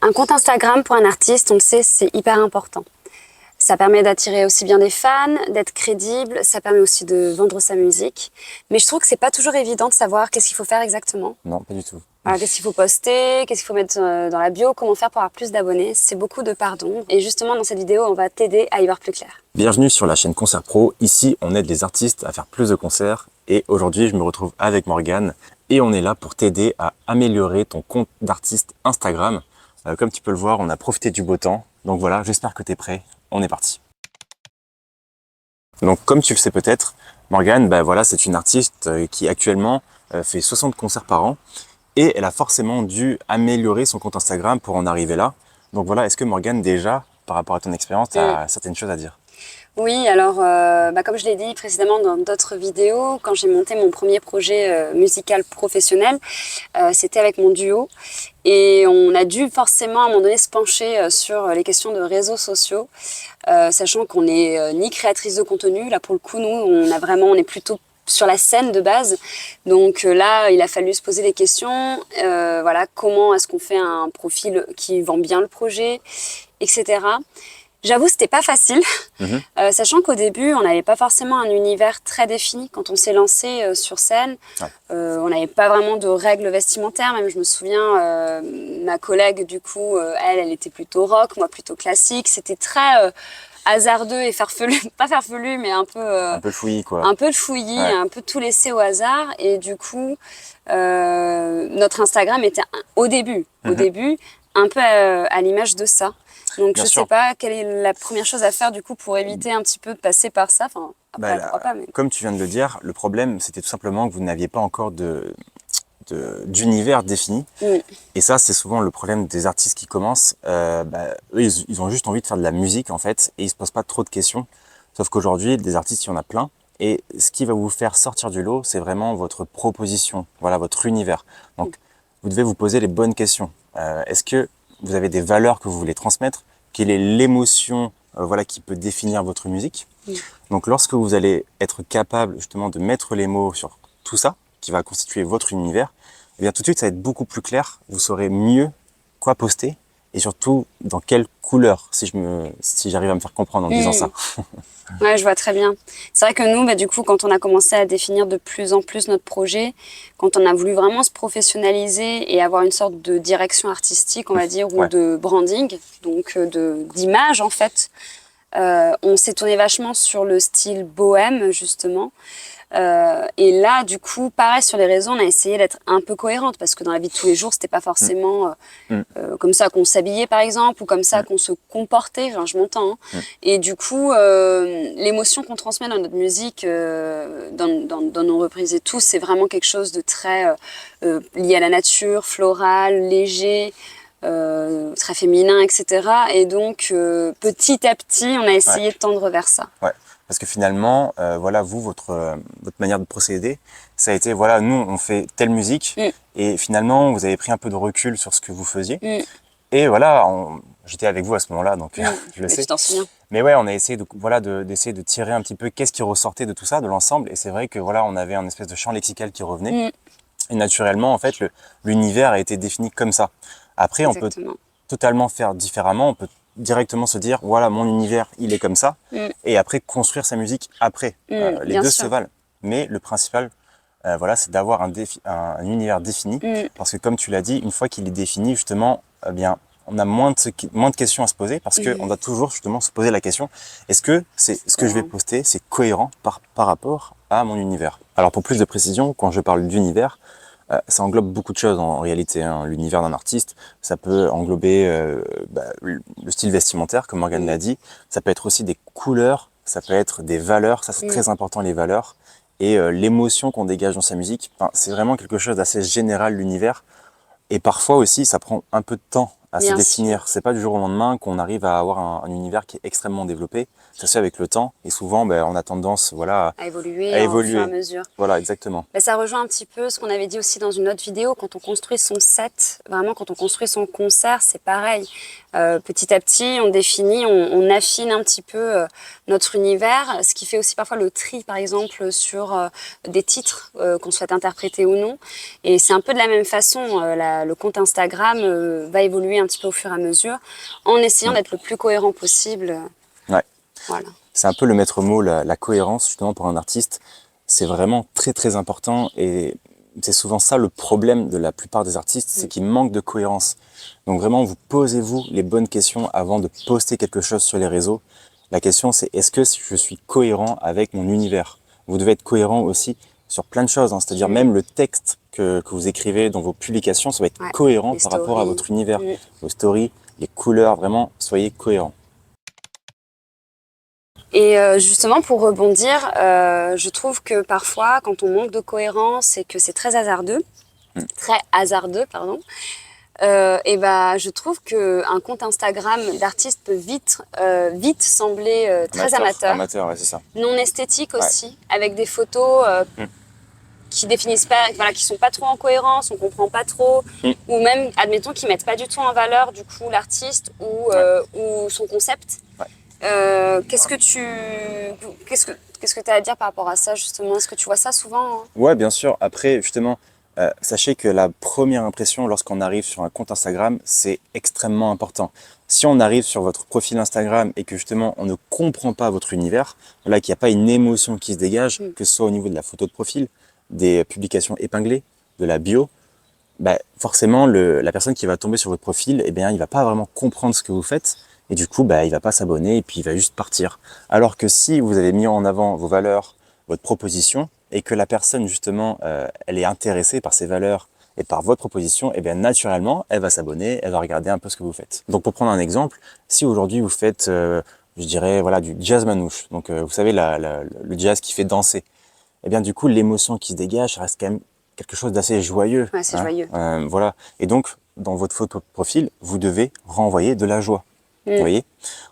Un compte Instagram pour un artiste, on le sait, c'est hyper important. Ça permet d'attirer aussi bien des fans, d'être crédible, ça permet aussi de vendre sa musique. Mais je trouve que c'est pas toujours évident de savoir qu'est-ce qu'il faut faire exactement. Non, pas du tout. Alors, qu'est-ce qu'il faut poster, qu'est-ce qu'il faut mettre dans la bio, comment faire pour avoir plus d'abonnés. C'est beaucoup de pardon. Et justement, dans cette vidéo, on va t'aider à y voir plus clair. Bienvenue sur la chaîne Concert Pro. Ici, on aide les artistes à faire plus de concerts. Et aujourd'hui, je me retrouve avec Morgane. Et on est là pour t'aider à améliorer ton compte d'artiste Instagram. Comme tu peux le voir, on a profité du beau temps. Donc voilà, j'espère que tu es prêt. On est parti. Donc comme tu le sais peut-être, Morgane, voilà, c'est une artiste qui actuellement fait 60 concerts par an. Et elle a forcément dû améliorer son compte Instagram pour en arriver là. Donc voilà, est-ce que Morgane, déjà, par rapport à ton expérience, tu as certaines choses à dire? Oui, alors comme je l'ai dit précédemment dans d'autres vidéos, quand j'ai monté mon premier projet musical professionnel, c'était avec mon duo. Et on a dû forcément à un moment donné se pencher sur les questions de réseaux sociaux, sachant qu'on n'est ni créatrice de contenu. Là pour le coup, nous, on est plutôt sur la scène de base. Donc là, il a fallu se poser des questions. Voilà, comment est-ce qu'on fait un profil qui vend bien le projet, etc. J'avoue, c'était pas facile, sachant qu'au début, on n'avait pas forcément un univers très défini quand on s'est lancé sur scène. Ouais. On n'avait pas vraiment de règles vestimentaires. Même, je me souviens, ma collègue, du coup, elle était plutôt rock, moi plutôt classique. C'était très hasardeux et farfelu, pas farfelu, mais un peu... Un peu fouillis, quoi. Un peu de fouillis, Ouais. un peu tout laissé au hasard. Et du coup, notre Instagram était, au début, un peu à l'image de ça. Donc, Bien je sûr. sais pas quelle est la première chose à faire du coup pour éviter un petit peu de passer par ça. Enfin, après, pourquoi pas, mais... Comme tu viens de le dire, le problème, c'était tout simplement que vous n'aviez pas encore d'univers défini. Et ça, c'est souvent le problème des artistes qui commencent. Eux, ils ont juste envie de faire de la musique, en fait, et ils se posent pas trop de questions. Sauf qu'aujourd'hui, des artistes, il y en a plein. Et ce qui va vous faire sortir du lot, c'est vraiment votre proposition, voilà, votre univers. Donc, vous devez vous poser les bonnes questions. Est-ce que vous avez des valeurs que vous voulez transmettre? Quelle est l'émotion voilà, qui peut définir votre musique? Donc, lorsque vous allez être capable justement de mettre les mots sur tout ça, qui va constituer votre univers, eh bien tout de suite, ça va être beaucoup plus clair. Vous saurez mieux quoi poster et surtout dans quelle couleur, si j'arrive à me faire comprendre en disant ça. Ouais, je vois très bien. C'est vrai que nous, du coup, quand on a commencé à définir de plus en plus notre projet, quand on a voulu vraiment se professionnaliser et avoir une sorte de direction artistique, on va dire, ou Ouais. de branding, donc d'image en fait, on s'est tourné vachement sur le style bohème, justement. Et là, du coup, pareil, sur les réseaux, on a essayé d'être un peu cohérente parce que dans la vie de tous les jours, c'était pas forcément comme ça qu'on s'habillait, par exemple, ou comme ça qu'on se comportait. Enfin, je m'entends. Et du coup, l'émotion qu'on transmet dans notre musique, dans nos reprises et tout, c'est vraiment quelque chose de très lié à la nature, floral, léger. Très féminin, etc. Et donc, petit à petit, on a essayé de tendre vers ça. Ouais. Parce que finalement, voilà, vous, votre manière de procéder, ça a été, voilà, nous, on fait telle musique, et finalement, vous avez pris un peu de recul sur ce que vous faisiez. Et voilà, j'étais avec vous à ce moment-là, donc je le sais. Tu t'en souviens. Mais ouais, on a essayé d'essayer de tirer un petit peu qu'est-ce qui ressortait de tout ça, de l'ensemble. Et c'est vrai que voilà, on avait un espèce de champ lexical qui revenait. Et naturellement, en fait, l'univers a été défini comme ça. Après, on peut totalement faire différemment. On peut directement se dire, voilà, mon univers, il est comme ça. Et après, construire sa musique après. Les deux se valent. Mais le principal, voilà, c'est d'avoir un univers défini. Parce que comme tu l'as dit, une fois qu'il est défini, justement, eh bien, on a moins de questions à se poser parce qu'on doit toujours justement se poser la question, est-ce que ce que je vais poster, c'est cohérent par rapport à mon univers? Alors pour plus de précision, quand je parle d'univers, ça englobe beaucoup de choses en réalité, hein. L'univers d'un artiste, ça peut englober le style vestimentaire, comme Morgane l'a dit, ça peut être aussi des couleurs, ça peut être des valeurs, ça c'est très important les valeurs, et l'émotion qu'on dégage dans sa musique, c'est vraiment quelque chose d'assez général l'univers, et parfois aussi ça prend un peu de temps à se définir. C'est pas du jour au lendemain qu'on arrive à avoir un univers qui est extrêmement développé. Ça se fait avec le temps et souvent on a tendance voilà, à évoluer au fur et à mesure. Voilà, exactement. Ça rejoint un petit peu ce qu'on avait dit aussi dans une autre vidéo. Quand on construit son set, vraiment quand on construit son concert, c'est pareil. Petit à petit, on définit, on affine un petit peu notre univers, ce qui fait aussi parfois le tri, par exemple, sur des titres qu'on souhaite interpréter ou non. Et c'est un peu de la même façon. Le compte Instagram va évoluer un petit peu au fur et à mesure, en essayant d'être le plus cohérent possible. Ouais. Voilà. C'est un peu le maître mot, la cohérence, justement, pour un artiste. C'est vraiment très, très important et c'est souvent ça le problème de la plupart des artistes, c'est qu'ils manquent de cohérence. Donc vraiment, vous posez-vous les bonnes questions avant de poster quelque chose sur les réseaux. La question, c'est est-ce que je suis cohérent avec mon univers? Vous devez être cohérent aussi sur plein de choses, hein. C'est-à-dire même le texte que vous écrivez dans vos publications, ça va être cohérent par rapport à votre univers, vos stories, les couleurs, vraiment, soyez cohérents. Et justement, pour rebondir, je trouve que parfois, quand on manque de cohérence et que c'est très hasardeux, pardon, et bah, je trouve qu'un compte Instagram d'artiste peut vite sembler très amateur. Amateur, ouais, c'est ça. Non esthétique aussi, avec des photos qui définissent pas, voilà, qui sont pas trop en cohérence, on comprend pas trop, ou même, admettons, qui mettent pas du tout en valeur du coup l'artiste ou son concept. Qu'est-ce que tu as à dire par rapport à ça justement? Est-ce que tu vois ça souvent, hein? Ouais, bien sûr. Après, justement, sachez que la première impression lorsqu'on arrive sur un compte Instagram, c'est extrêmement important. Si on arrive sur votre profil Instagram et que justement on ne comprend pas votre univers, là qu'il n'y a pas une émotion qui se dégage, que ce soit au niveau de la photo de profil, des publications épinglées, de la bio, bah, forcément la personne qui va tomber sur votre profil, eh bien, il va pas vraiment comprendre ce que vous faites. Et du coup, bah, il va pas s'abonner et puis il va juste partir. Alors que si vous avez mis en avant vos valeurs, votre proposition, et que la personne justement, elle est intéressée par ces valeurs et par votre proposition, et bien naturellement, elle va s'abonner, elle va regarder un peu ce que vous faites. Donc pour prendre un exemple, si aujourd'hui vous faites, je dirais voilà du jazz manouche, donc vous savez le jazz qui fait danser, et bien du coup l'émotion qui se dégage, ça reste quand même quelque chose d'assez joyeux. Ouais, c'est joyeux. Voilà. Et donc dans votre photo de profil, vous devez renvoyer de la joie. Vous voyez.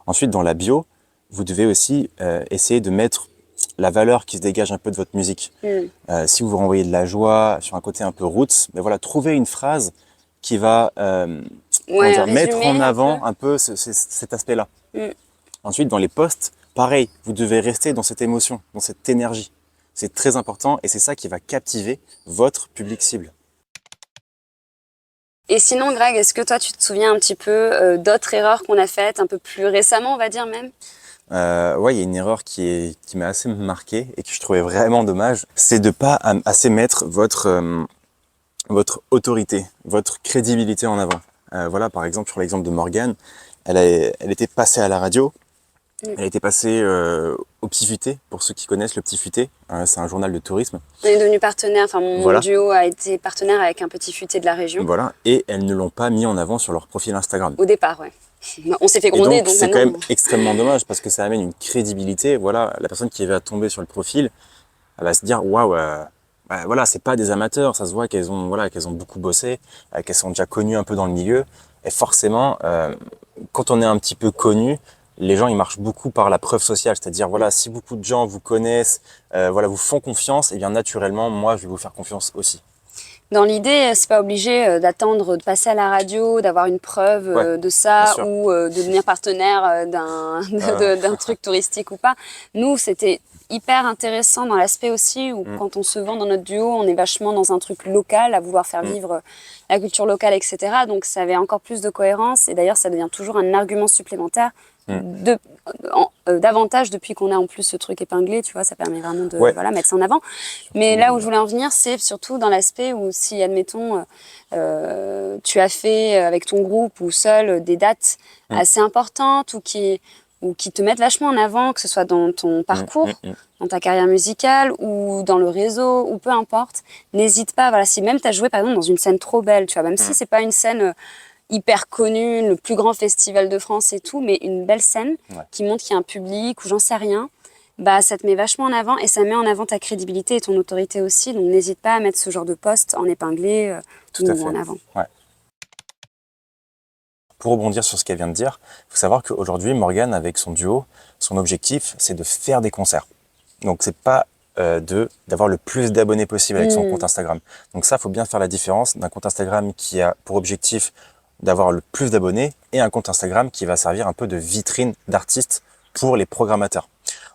Ensuite, dans la bio, vous devez aussi essayer de mettre la valeur qui se dégage un peu de votre musique. Si vous renvoyez de la joie sur un côté un peu roots, mais voilà, trouvez une phrase qui va mettre en avant un peu cet aspect-là. Ensuite, dans les posts, pareil, vous devez rester dans cette émotion, dans cette énergie. C'est très important et c'est ça qui va captiver votre public cible. Et sinon, Greg, est-ce que toi, tu te souviens un petit peu d'autres erreurs qu'on a faites, un peu plus récemment, on va dire même? Ouais, il y a une erreur qui m'a assez marqué et que je trouvais vraiment dommage, c'est de pas assez mettre votre autorité, votre crédibilité en avant. Voilà, par exemple, sur l'exemple de Morgane, elle était passée à la radio, elle était passée au Petit Futé, pour ceux qui connaissent le Petit Futé, c'est un journal de tourisme. On est devenu partenaire, enfin mon duo a été partenaire avec un Petit Futé de la région. Voilà, et elles ne l'ont pas mis en avant sur leur profil Instagram. Au départ, ouais. On s'est fait gronder, donc c'est quand même extrêmement dommage parce que ça amène une crédibilité. Voilà, la personne qui va tomber sur le profil, elle va se dire waouh, voilà, c'est pas des amateurs, ça se voit qu'elles ont beaucoup bossé, qu'elles sont déjà connues un peu dans le milieu. Et forcément, quand on est un petit peu connu, les gens ils marchent beaucoup par la preuve sociale, c'est-à-dire voilà, si beaucoup de gens vous connaissent, voilà, vous font confiance, et bien naturellement, moi je vais vous faire confiance aussi. Dans l'idée, c'est pas obligé d'attendre de passer à la radio, d'avoir une preuve de ça ou de devenir partenaire d'un truc touristique ou pas. Nous, c'était hyper intéressant dans l'aspect aussi où quand on se vend dans notre duo, on est vachement dans un truc local, à vouloir faire vivre la culture locale, etc. Donc ça avait encore plus de cohérence et d'ailleurs ça devient toujours un argument supplémentaire davantage depuis qu'on a en plus ce truc épinglé, tu vois, ça permet vraiment de mettre ça en avant. Mais là où je voulais en venir, c'est surtout dans l'aspect où si, admettons, tu as fait avec ton groupe ou seul des dates assez importantes ou qui te mettent vachement en avant, que ce soit dans ton parcours, dans ta carrière musicale ou dans le réseau ou peu importe, n'hésite pas, voilà, si même tu as joué par exemple dans une scène trop belle, tu vois, même si c'est pas une scène hyper connue, le plus grand festival de France et tout, mais une belle scène qui montre qu'il y a un public ou j'en sais rien, bah ça te met vachement en avant et ça met en avant ta crédibilité et ton autorité aussi, donc n'hésite pas à mettre ce genre de post en épinglé Tout à fait. en avant. Ouais. Pour rebondir sur ce qu'elle vient de dire, il faut savoir qu'aujourd'hui, Morgane, avec son duo, son objectif, c'est de faire des concerts. Donc, c'est pas d'avoir le plus d'abonnés possible avec son compte Instagram. Donc ça, il faut bien faire la différence d'un compte Instagram qui a pour objectif d'avoir le plus d'abonnés et un compte Instagram qui va servir un peu de vitrine d'artiste pour les programmateurs.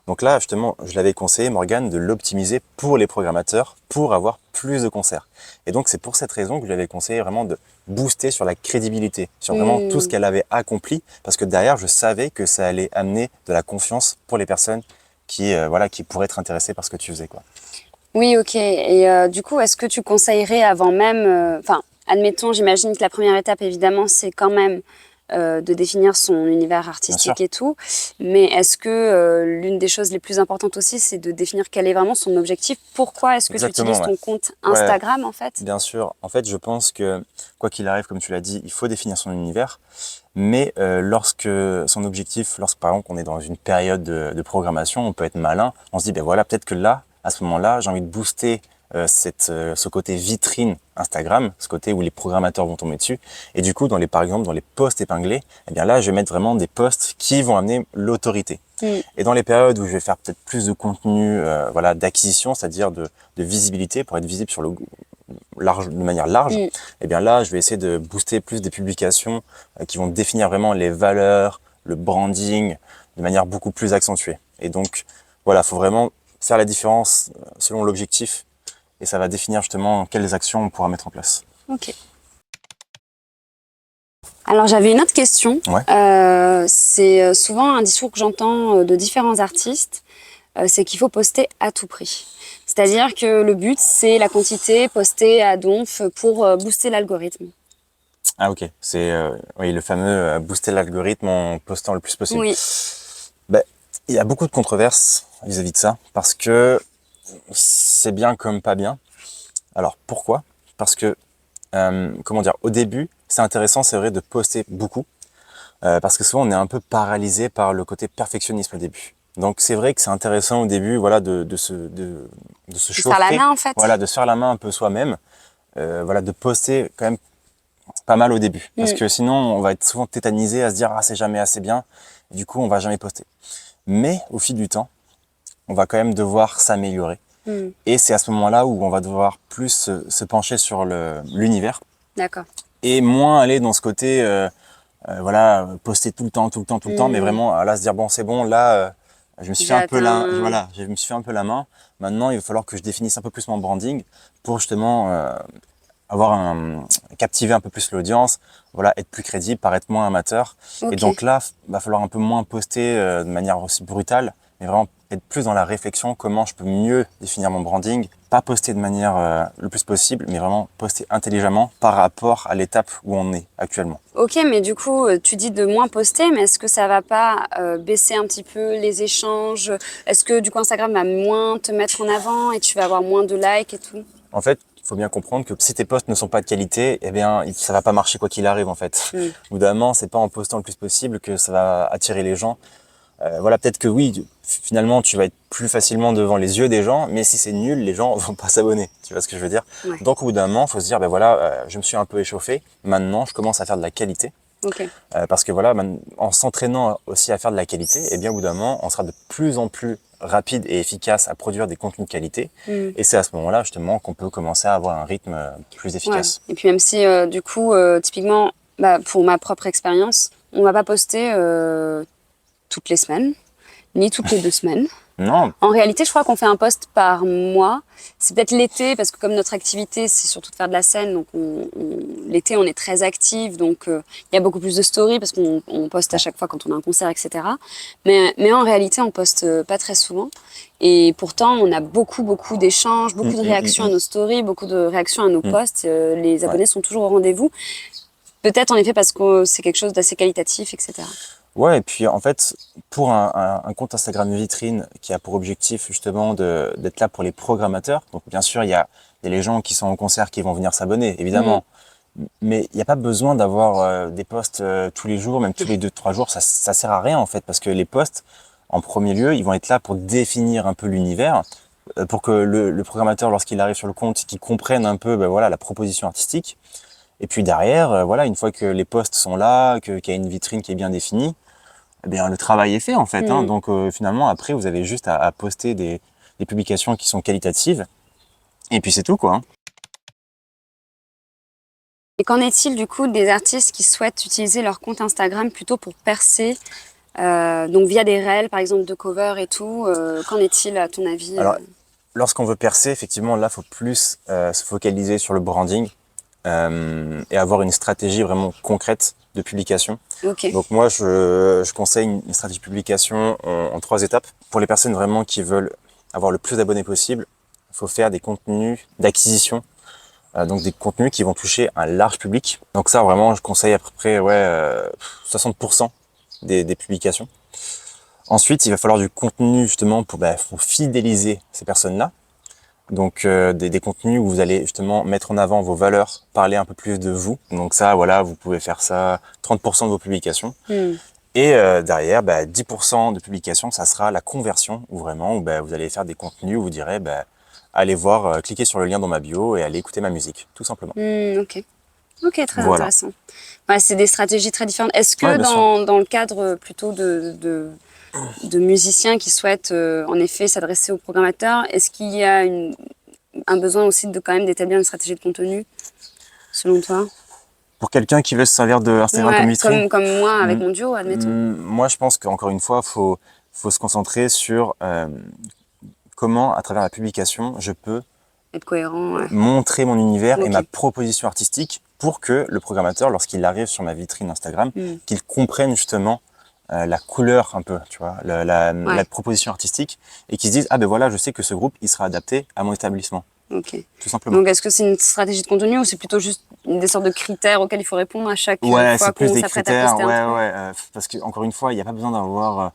Donc là, justement, je l'avais conseillé, Morgane, de l'optimiser pour les programmateurs, pour avoir plus de concerts. Et donc, c'est pour cette raison que je lui avais conseillé vraiment de booster sur la crédibilité, sur vraiment tout ce qu'elle avait accompli, parce que derrière, je savais que ça allait amener de la confiance pour les personnes qui pourraient être intéressées par ce que tu faisais, quoi. Oui, ok. Et du coup, est-ce que tu conseillerais avant même, enfin, admettons, j'imagine que la première étape, évidemment, c'est quand même de définir son univers artistique et tout. Mais est-ce que l'une des choses les plus importantes aussi, c'est de définir quel est vraiment son objectif? Pourquoi est-ce que tu utilises ton compte Instagram, en fait? Bien sûr. En fait, je pense que, quoi qu'il arrive, comme tu l'as dit, il faut définir son univers. Mais lorsque son objectif, lorsque par exemple on est dans une période de programmation, on peut être malin. On se dit, ben voilà, peut-être que là, à ce moment-là, j'ai envie de booster ce côté vitrine Instagram, ce côté où les programmateurs vont tomber dessus. Et du coup, par exemple, dans les posts épinglés, eh bien là, je vais mettre vraiment des posts qui vont amener l'autorité. Et dans les périodes où je vais faire peut-être plus de contenu, d'acquisition, c'est-à-dire de visibilité, pour être visible sur de manière large, et bien là, je vais essayer de booster plus des publications qui vont définir vraiment les valeurs, le branding, de manière beaucoup plus accentuée. Et donc, voilà, faut vraiment faire la différence selon l'objectif, et ça va définir justement quelles actions on pourra mettre en place. Ok. Alors j'avais une autre question. C'est souvent un discours que j'entends de différents artistes, c'est qu'il faut poster à tout prix. C'est-à-dire que le but, c'est la quantité postée à donf pour booster l'algorithme. Ah ok, c'est oui, le fameux booster l'algorithme en postant le plus possible. Oui. Ben, il y a beaucoup de controverses vis-à-vis de ça, parce que c'est bien comme pas bien. Alors pourquoi? Parce que, au début, c'est intéressant, c'est vrai, de poster beaucoup, parce que souvent on est un peu paralysé par le côté perfectionnisme au début. Donc c'est vrai que c'est intéressant au début, voilà, de se chauffer, faire la main en fait. voilà, de se faire la main un peu soi-même, de poster quand même pas mal au début, parce que sinon on va être souvent tétanisé à se dire ah c'est jamais assez bien, et du coup on va jamais poster. Mais au fil du temps, on va quand même devoir s'améliorer. Et c'est à ce moment-là où on va devoir plus se pencher sur l'univers. D'accord. Et moins aller dans ce côté, poster tout le temps, mais vraiment là se dire bon c'est bon, là je me suis fait un peu je me suis fait un peu la main. Maintenant il va falloir que je définisse un peu plus mon branding pour justement captiver un peu plus l'audience, voilà, être plus crédible, paraître moins amateur. Okay. Et donc là, va falloir un peu moins poster de manière aussi brutale, mais vraiment être plus dans la réflexion, comment je peux mieux définir mon branding, pas poster de manière le plus possible, mais vraiment poster intelligemment par rapport à l'étape où on est actuellement. Ok, mais du coup, tu dis de moins poster, mais est-ce que ça va pas baisser un petit peu les échanges? Est-ce que du coup Instagram va moins te mettre en avant et tu vas avoir moins de likes et tout? En fait, il faut bien comprendre que si tes posts ne sont pas de qualité, eh bien, ça va pas marcher quoi qu'il arrive, en fait. Au bout d'un moment, c'est pas en postant le plus possible que ça va attirer les gens. Peut-être que oui, finalement, tu vas être plus facilement devant les yeux des gens, mais si c'est nul, les gens vont pas s'abonner. Tu vois ce que je veux dire? Donc, au bout d'un moment, faut se dire, je me suis un peu échauffé. Maintenant, je commence à faire de la qualité. Okay. Parce que en s'entraînant aussi à faire de la qualité, eh bien, au bout d'un moment, on sera de plus en plus rapide et efficace à produire des contenus de qualité. Et c'est à ce moment-là, justement, qu'on peut commencer à avoir un rythme plus efficace. Ouais. Et puis même si, du coup, typiquement, pour ma propre expérience, on va pas poster toutes les semaines, ni toutes les 2 semaines. Non. En réalité, je crois qu'on fait un post par mois. C'est peut-être l'été, parce que comme notre activité, c'est surtout de faire de la scène, donc l'été, on est très actif, donc il y a beaucoup plus de stories, parce qu'on poste à chaque fois quand on a un concert, etc. Mais en réalité, on poste pas très souvent. Et pourtant, on a beaucoup d'échanges, beaucoup de réactions à nos stories, beaucoup de réactions à nos posts. Les abonnés sont toujours au rendez-vous. Peut-être en effet parce que c'est quelque chose d'assez qualitatif, etc. Ouais, et puis en fait, pour un compte Instagram vitrine qui a pour objectif justement d'être là pour les programmateurs, donc bien sûr, il y a les gens qui sont en concert qui vont venir s'abonner, évidemment. Mais il n'y a pas besoin d'avoir des posts tous les jours, même tous les 2-3 jours, ça sert à rien en fait, parce que les posts, en premier lieu, ils vont être là pour définir un peu l'univers, pour que le programmateur, lorsqu'il arrive sur le compte, qu'il comprenne un peu la proposition artistique. Et puis derrière, une fois que les posts sont là, qu'il y a une vitrine qui est bien définie, eh bien, le travail est fait en fait. Donc finalement, après, vous avez juste à poster des publications qui sont qualitatives. Et puis c'est tout quoi. Et qu'en est-il du coup des artistes qui souhaitent utiliser leur compte Instagram plutôt pour percer Donc via des réels, par exemple, de cover et tout. Qu'en est-il à ton avis? Alors, lorsqu'on veut percer, effectivement, là, il faut plus se focaliser sur le branding et avoir une stratégie vraiment concrète de publication. Ok. Donc moi, je conseille une stratégie de publication en 3 étapes. Pour les personnes vraiment qui veulent avoir le plus d'abonnés possible, il faut faire des contenus d'acquisition, donc des contenus qui vont toucher un large public. Donc ça, vraiment, je conseille à peu près 60% des publications. Ensuite, il va falloir du contenu justement pour fidéliser ces personnes-là. Donc des contenus où vous allez justement mettre en avant vos valeurs, parler un peu plus de vous. Donc ça, voilà, vous pouvez faire ça 30% de vos publications. Et derrière, 10% de publications, ça sera la conversion, où vraiment vous allez faire des contenus où vous direz allez voir, cliquez sur le lien dans ma bio et allez écouter ma musique, tout simplement. Ok. Ok, très Voilà. intéressant. Ouais, c'est des stratégies très différentes. Est-ce que Ouais, bien sûr. dans le cadre plutôt de musiciens qui souhaitent en effet s'adresser aux programmateurs, est-ce qu'il y a un besoin aussi de quand même d'établir une stratégie de contenu, selon toi? Pour quelqu'un qui veut se servir de Instagram comme Ouais, vitrine, comme moi avec mon duo, admettons. moi je pense qu'encore une fois, faut se concentrer sur comment, à travers la publication, je peux Être cohérent, ouais. montrer mon univers et Ok. ma proposition artistique pour que le programmateur, lorsqu'il arrive sur ma vitrine Instagram, qu'il comprenne justement la couleur un peu, tu vois, la proposition artistique, et qu'il se dise, ah ben voilà, je sais que ce groupe, il sera adapté à mon établissement, Ok. tout simplement. Donc, est-ce que c'est une stratégie de contenu ou c'est plutôt juste des sortes de critères auxquels il faut répondre à chaque Ouais, fois c'est plus qu'on des s'apprête à critères, poster un truc? parce que encore une fois, il n'y a pas besoin d'avoir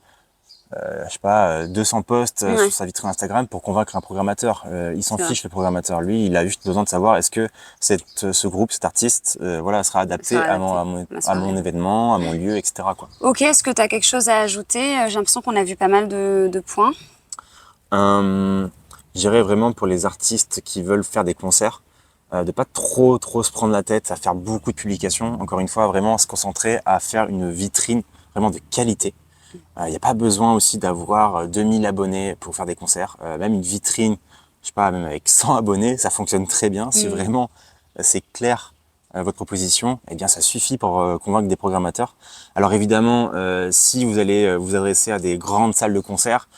je sais pas, 200 posts Ouais. sur sa vitrine Instagram pour convaincre un programmateur. Il s'en C'est fiche, le programmateur. Lui, il a juste besoin de savoir est-ce que ce groupe, cet artiste, sera adapté Sera à adapté mon, à la à mon soirée. événement, à mon lieu, etc., quoi. Ok, est-ce que tu as quelque chose à ajouter? J'ai l'impression qu'on a vu pas mal de points. Je dirais vraiment pour les artistes qui veulent faire des concerts, de pas trop se prendre la tête à faire beaucoup de publications. Encore une fois, vraiment se concentrer à faire une vitrine vraiment de qualité. Il n'y a pas besoin aussi d'avoir 2000 abonnés pour faire des concerts. Même une vitrine, je sais pas, même avec 100 abonnés, ça fonctionne très bien. Si vraiment c'est clair votre proposition, eh bien ça suffit pour convaincre des programmateurs. Alors évidemment, si vous allez vous adresser à des grandes salles de concert,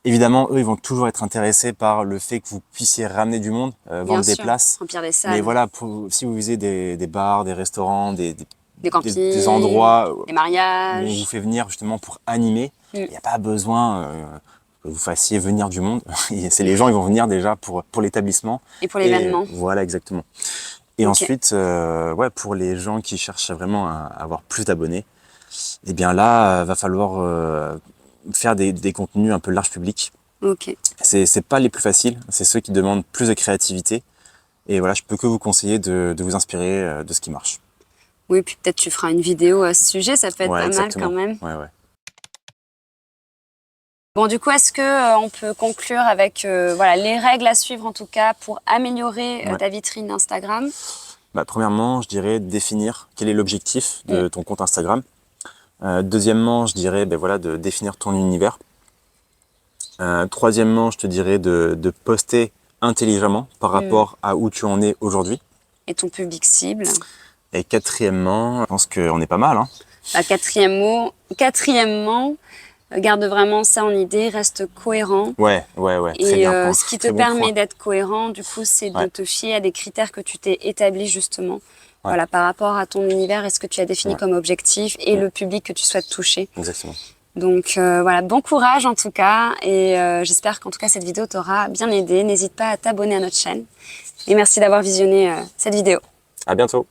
évidemment, eux, ils vont toujours être intéressés par le fait que vous puissiez ramener du monde, Bien vendre des sûr, places. remplir des Mais salles, voilà, si vous visez des bars, des restaurants, des campings, des endroits des où on vous mariages. fait venir justement pour animer, il n'y a pas besoin que vous fassiez venir du monde. C'est les gens, ils vont venir déjà pour l'établissement. Et pour Et l'événement. voilà, exactement. Et Ok. ensuite, pour les gens qui cherchent vraiment à avoir plus d'abonnés, eh bien là, va falloir faire des contenus un peu large public. Ok. C'est pas les plus faciles, c'est ceux qui demandent plus de créativité. Et voilà, je peux que vous conseiller de vous inspirer de ce qui marche. Oui, puis peut-être tu feras une vidéo à ce sujet, ça peut être Ouais, pas mal exactement. quand même. Ouais. Bon, du coup, est-ce que on peut conclure avec les règles à suivre en tout cas pour améliorer Ouais. ta vitrine Instagram? Premièrement, je dirais définir quel est l'objectif de ton compte Instagram. Deuxièmement, je dirais de définir ton univers. Troisièmement, je te dirais de poster intelligemment par rapport à où tu en es aujourd'hui. Et ton public cible? Et quatrièmement, je pense qu'on est pas mal, hein. Quatrièmement, garde vraiment ça en idée, reste cohérent. Ouais, très Et bien. ce qui te Très bon permet point. d'être cohérent, du coup, c'est de Ouais. te fier à des critères que tu t'es établis justement. Ouais. Voilà, par rapport à ton univers et ce que tu as défini Ouais. comme objectif et le public que tu souhaites toucher. Exactement. Donc bon courage en tout cas et j'espère qu'en tout cas cette vidéo t'aura bien aidé. N'hésite pas à t'abonner à notre chaîne et merci d'avoir visionné cette vidéo. À bientôt.